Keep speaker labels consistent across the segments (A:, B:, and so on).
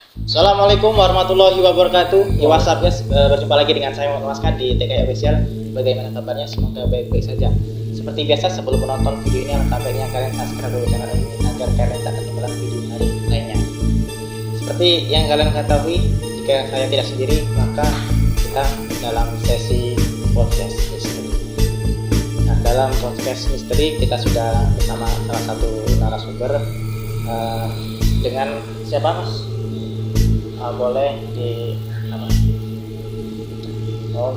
A: Assalamualaikum warahmatullahi wabarakatuh. Ya, WhatsApp guys, berjumpa lagi dengan saya Muhammad Maskan di TKI Official. Bagaimana kabarnya? Semoga baik-baik saja. Seperti biasa, sebelum menonton video ini, alangkah baiknya kalian subscribe dulu channel ini agar kalian tak ketinggalan video hari lainnya. Seperti yang kalian ketahui, jika saya tidak sendiri, maka kita dalam sesi podcast misteri. Nah, dalam podcast misteri kita sudah bersama salah satu narasumber dengan siapa, Mas? Boleh di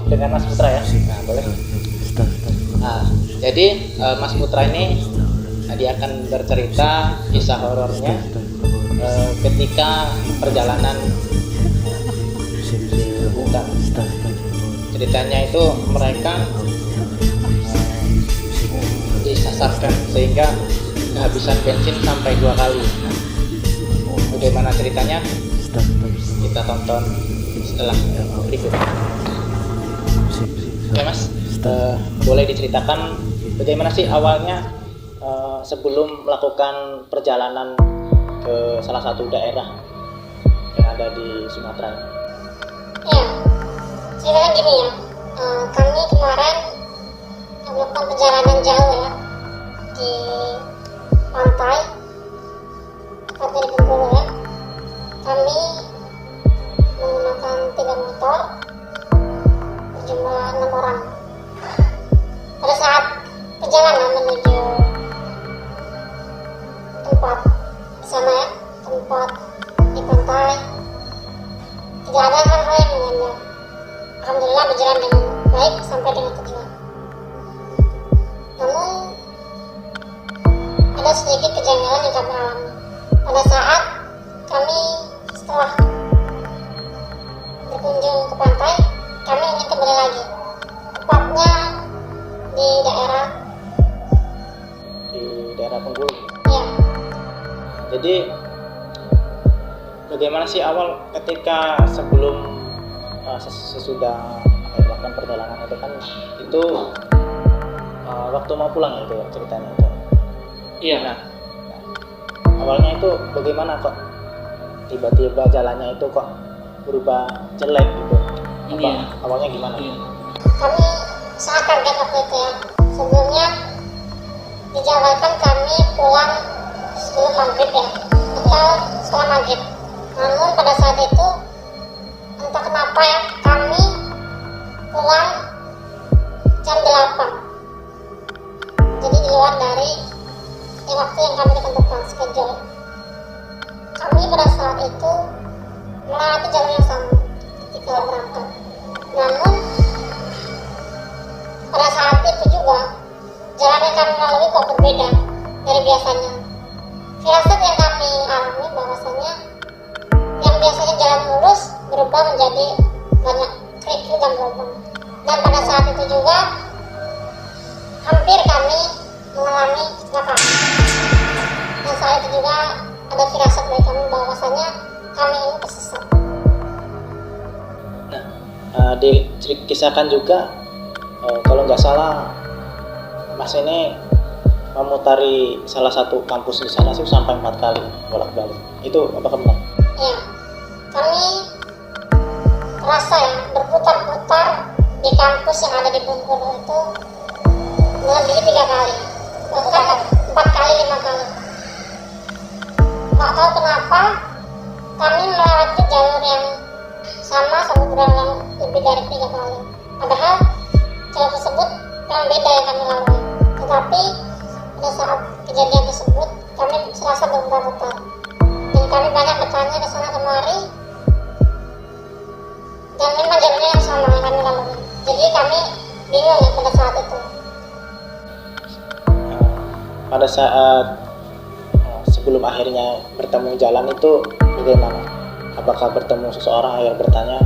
A: dengan Mas Putra ya. Nah, boleh. Jadi Mas Putra ini dia akan bercerita kisah horornya ketika perjalanan di hutan. Ceritanya itu mereka disasarkan sehingga kehabisan bensin sampai 2 kali. Bagaimana ceritanya? Kita tonton setelah berikut. Oke Mas, boleh diceritakan bagaimana sih awalnya sebelum melakukan perjalanan ke salah satu daerah yang ada di Sumatera ini?
B: Ya, ceritanya gini ya, kami kemarin melakukan perjalanan jauh ya di pantai, tepatnya di Bengkulu ya. Kami menggunakan 3 motor berjumlah 6 orang. Pada saat perjalanan menuju tempat di sana ya, tempat di pantai, tidak ada hal-hal yang mengganggu. Alhamdulillah berjalan dengan baik sampai dengan tujuan. Namun ada sedikit kejanggalan yang kami alami pada saat kami setelah berkunjung ke pantai. Kami ingin kembali lagi, tepatnya di daerah
A: Bengkulu.
B: Ya.
A: Jadi bagaimana sih awal ketika sebelum sesudah melakukan perjalanan itu kan itu waktu mau pulang itu ya ceritanya itu.
C: Iya.
A: Nah, awalnya itu bagaimana kok tiba-tiba jalannya itu kok berubah jelek gitu? Awalnya gimana?
C: Iya.
B: Kami sangat kaget waktu itu ya. Sebelumnya dijadwalkan kami pulang sebelum maghrib ya, atau setelah maghrib. Namun pada saat itu entah kenapa ya, kami pulang jam 8. Jadi di luar dari waktu yang kami tentukan schedule. Kami pada saat itu melewati jalur yang sama ketika berangkat. Namun pada saat itu juga jalan yang kami lalui kok berbeda dari biasanya. Firasat yang kami alami bahwasanya yang biasanya jalan lurus berubah menjadi banyak kerikil dan lubang. Dan pada saat itu juga hampir kami mengalami kecelakaan. Dan saat itu juga ada firasat dari kami bahwasanya kami ini tersesat.
A: Nah, dikisahkan juga kalau nggak salah Mas ini memutari salah satu kampus di sana sih sampai 4 kali bolak-balik. Itu apakah benar?
B: Ya, kami merasa ya berputar-putar di kampus yang ada di Bengkulu itu melebihi 3 kali, bahkan 4 kali 5 kali. Nggak tahu kenapa kami melewati jalur yang sama sampai berulang yang lebih dari 3 kali. Padahal jalur tersebut yang beda yang kami lalui. Tetapi pada saat kejadian tersebut kami serasa berputar-putar. Dan kami banyak bertanya ke sana kemari. Dan memang jalurnya yang sama yang kami lalui. Jadi kami bingung ya pada saat itu.
A: Pada saat sebelum akhirnya bertemu jalan itu bagaimana? Apakah bertemu seseorang yang bertanya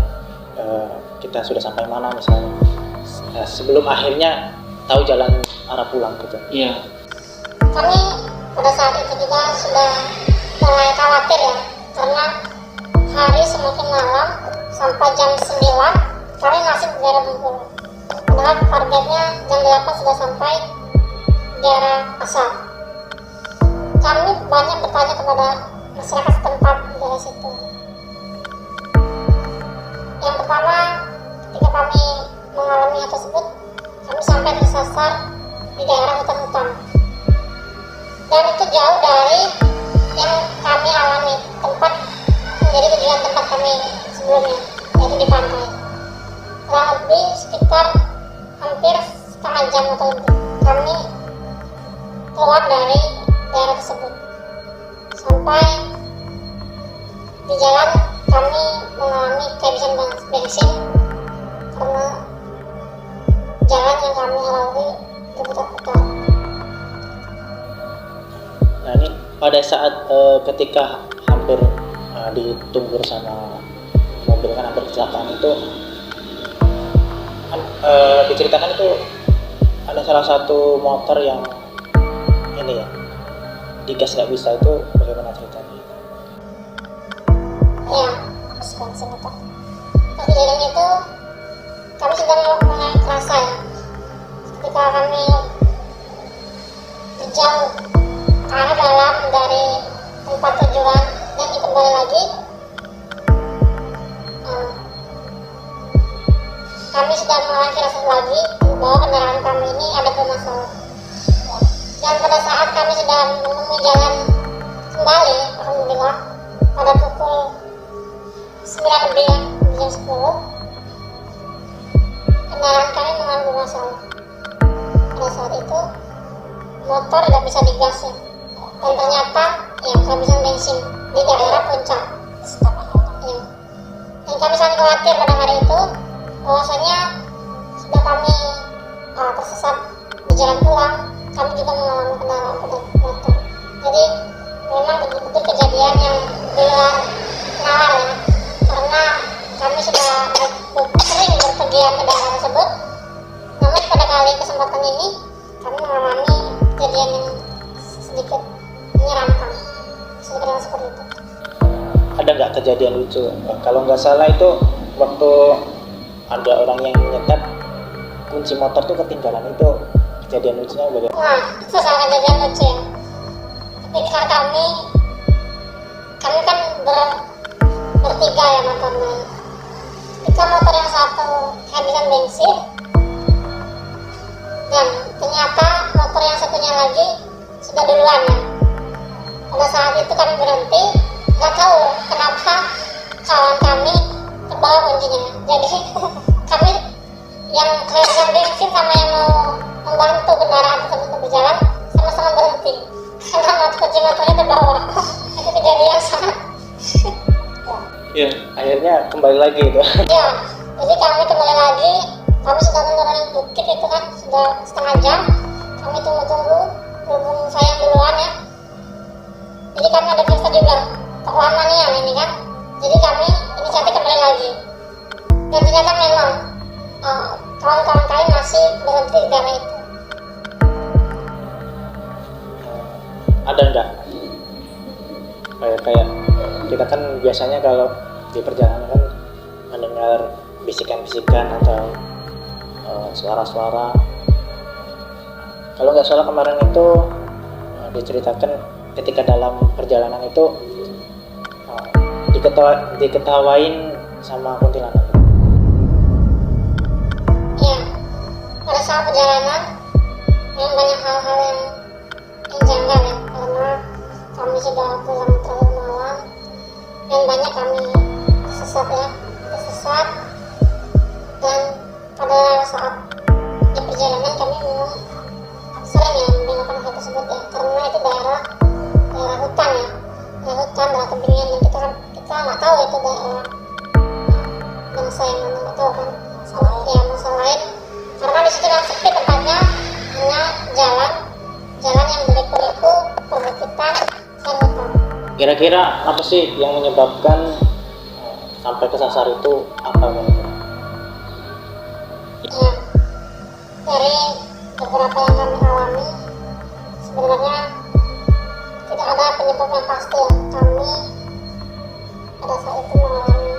A: kita sudah sampai mana misalnya? Sebelum akhirnya tahu jalan arah pulang gitu.
C: Iya.
B: Kami pada saat itu juga sudah mulai khawatir ya, karena hari semakin malam sampai jam 9 kami masih di daerah Bengkulu. Padahal targetnya jam 8 sudah sampai di daerah Pasar. Kami banyak bertanya kepada masyarakat setempat di daerah situ. sebelumnya, yaitu di pantai. Kurang lebih sekitar hampir setengah jam atau lebih kami keluar dari daerah tersebut. Sampai di jalan kami mengalami kehabisan bensin karena jalan yang kami lalui berputar-putar.
A: Nah ini pada saat ketika hampir ditunggu sama mobil kan hampir kecelakaan itu diceritakan itu ada salah satu motor yang ini ya digas nggak bisa, itu bagaimana ceritanya?
B: Ya, bensin itu. Pas kejadian itu kami sudah mulai kerasa ya, ketika kami berjalan ke arah dalam dari tempat tujuan dan kembali lagi, kami sudah mulai firasat lagi bahwa kendaraan kami ini ada bermasalah. Dan pada saat kami sudah menemui jalan kembali, alhamdulillah, pada pukul 9 lebih ya, jam 10, kendaraan kami mengalami bermasalah. Pada saat itu motor tidak bisa digas ya, dan ternyata ya kehabisan bensin di daerah puncak ya. Dan kami sangat khawatir pada hari itu bahwasanya sudah kami tersesat di jalan pulang, kami juga mengalami kendaraan motor. Jadi memang betul-betul kejadian yang di luar nalar ya, karena kami sudah sering berpergian ke daerah tersebut, namun pada kali kesempatan ini kami mengalami kejadian yang sedikit menyeramkan, sedikit seperti itu.
A: Ada nggak kejadian lucu? Kalau nggak salah itu waktu ada orang yang nyetet kunci motor tuh ketinggalan, itu kejadian lucunya bagaimana?
B: Nah, itu sangat kejadian lucu ya. Ketika kami kan bertiga ya motornya. Ketika motor yang satu kehabisan bensin, dan ternyata motor yang satunya lagi sudah duluan ya. Pada saat itu kami berhenti, nggak tahu kenapa kawan kami terbawa kuncinya. Jadi kami yang kehabisan bensin sama yang mau membantu kendaraan tersebut untuk berjalan sama-sama berhenti karena kunci motornya terbawa. Itu kejadian sangat
A: Iya, akhirnya kembali lagi itu.
B: ya, jadi kami kembali lagi, kami sudah menuruni bukit itu kan sudah setengah jam, kami tunggu berhubung saya duluan ya. Jadi kami ada periksa juga kok lama nih yang ini kan, jadi kami inisiatif kembali lagi, dan ternyata memang kawan-kawan kami masih berhenti di daerah itu.
A: Ada nggak kayak kita kan biasanya kalau di perjalanan kan mendengar bisikan-bisikan atau suara-suara. Kalau nggak salah kemarin itu diceritakan ketika dalam perjalanan itu diketawain sama kuntilanak.
B: Ya, pada saat perjalanan memang banyak hal-hal yang janggal ya, karena kami sudah pulang terlalu malam dan banyak kami tersesat, dan pada saat di perjalanan kami memang sering ya mendengarkan hal tersebut ya, karena itu daerah hutan ya, daerah tebingan, dan kita nggak tahu itu daerah bangsa yang mana, nggak tahu kan bangsa lain, karena di situ kan sepi tempatnya, hanya jalan yang berliku-liku, perbukitan dan hutan.
A: Kira-kira apa sih yang menyebabkan sampai kesasar itu apa kira-kira?
B: Ya, dari beberapa yang kami alami, sebenarnya tidak ada penyebab yang pasti ya. Kami pada saat itu mengalami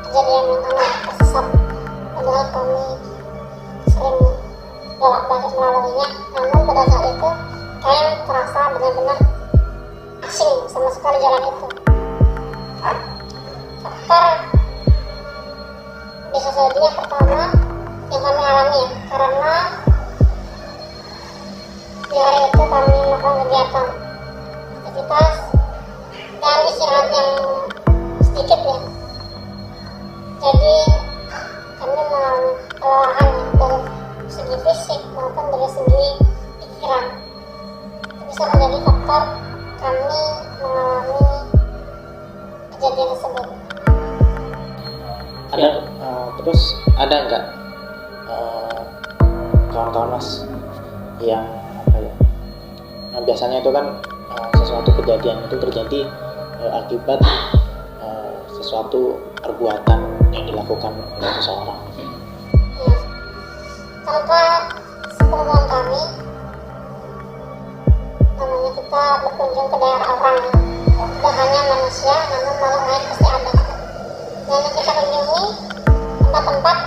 B: kejadian yang aneh, tersesat, padahal kami sering bolak-balik melaluinya, namun pada saat itu kami terasa benar-benar asing sama sekali jalan itu. Faktor bisa jadi yang pertama yang kami alami ya, karena di hari itu kami melakukan kegiatan aktivitas dan istirahat yang sedikit ya, kejadian tersebut.
A: Ada terus ada nggak kawan-kawan Mas yang apa ya? Nah, biasanya itu kan sesuatu kejadian itu terjadi akibat sesuatu perbuatan yang dilakukan oleh seseorang.
B: Ya, tanpa sepengetahuan kami, namanya kita berkunjung ke daerah orang, tidak hanya manusia, namun makhluk lain pasti ada. Dan yang kita kunjungi tempat-tempat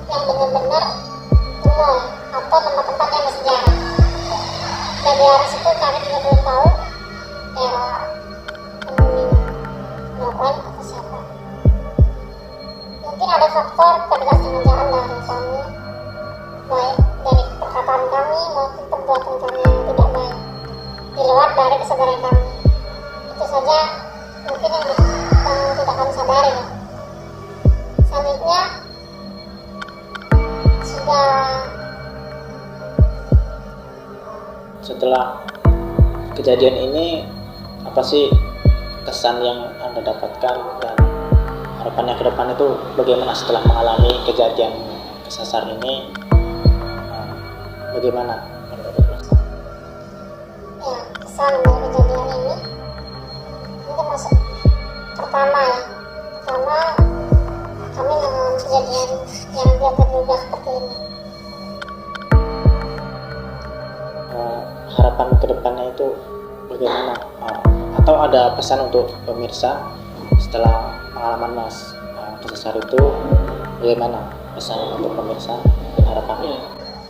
B: yang benar-benar kuno atau tempat-tempat yang bersejarah. Dan di daerah situ kami juga belum tahu daerah penghuni melakukan atau siapa. Mungkin ada faktor ketidaksengajaan dari kami, baik dari perkataan kami maupun perbuatan kami yang tidak baik, di luar dari kesadaran kami. Itu saja mungkin yang tidak kami sadari. Selanjutnya
A: setelah kejadian ini, apa sih kesan yang Anda dapatkan dan harapannya ke depan itu bagaimana setelah mengalami kejadian kesasar ini? Bagaimana?
B: Ya, kesan dari kejadian ini termasuk pertama kami mengalami kejadian yang tidak terduga seperti ini.
A: Harapan kedepannya itu bagaimana? Atau ada pesan untuk pemirsa setelah pengalaman Mas kesasar itu, bagaimana pesan untuk pemirsa dan harapannya?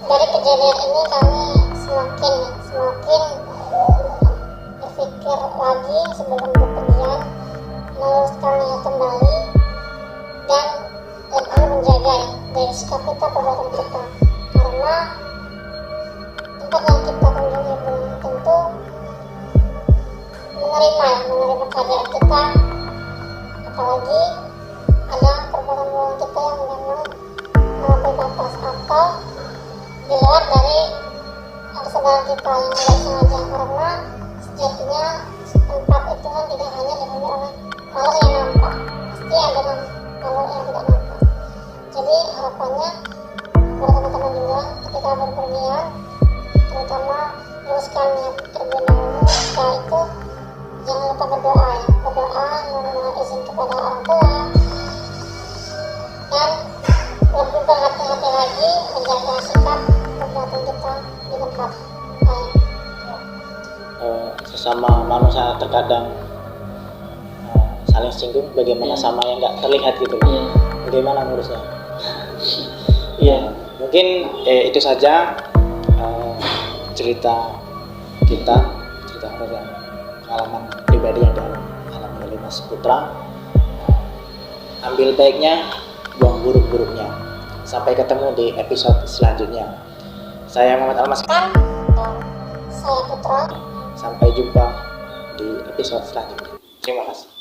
B: Dari kejadian ini kami semakin berpikir lagi sebelum berpergian, meluruskan niat kembali dan lebih menjaga dari sikap kita, perbuatan kita, karena tempat yang kita kunjungi belum tentu menerima keadaan kita, apalagi ada perbuatan kita yang memang melampaui batas atau di luar dari kesadaran kita yang tidak sengaja, karena sejatinya tempat itu kan tidak hanya dihuni oleh makhluk yang nampak, pasti ada makhluk yang tidak nampak. Jadi harapannya kepada teman-teman juga ketika berpergian, terutama luruskan niat terlebih dahulu. Setelah itu jangan lupa berdoa, memohon izin kepada orang tua, dan lebih berhati-hati lagi menjaga sikap perbuatan kita di tempat lain.
A: Sesama manusia terkadang saling singgung, bagaimana sama yang nggak terlihat gitu loh. Bagaimana ngurusnya? Iya, mungkin itu saja cerita dari pengalaman pribadi yang dialami oleh Mas Putra. Ambil baiknya, buang buruk-buruknya. Sampai ketemu di episode selanjutnya. Saya Muhammad Almas
B: Dan saya Putra.
A: Sampai jumpa di episode selanjutnya. Terima kasih.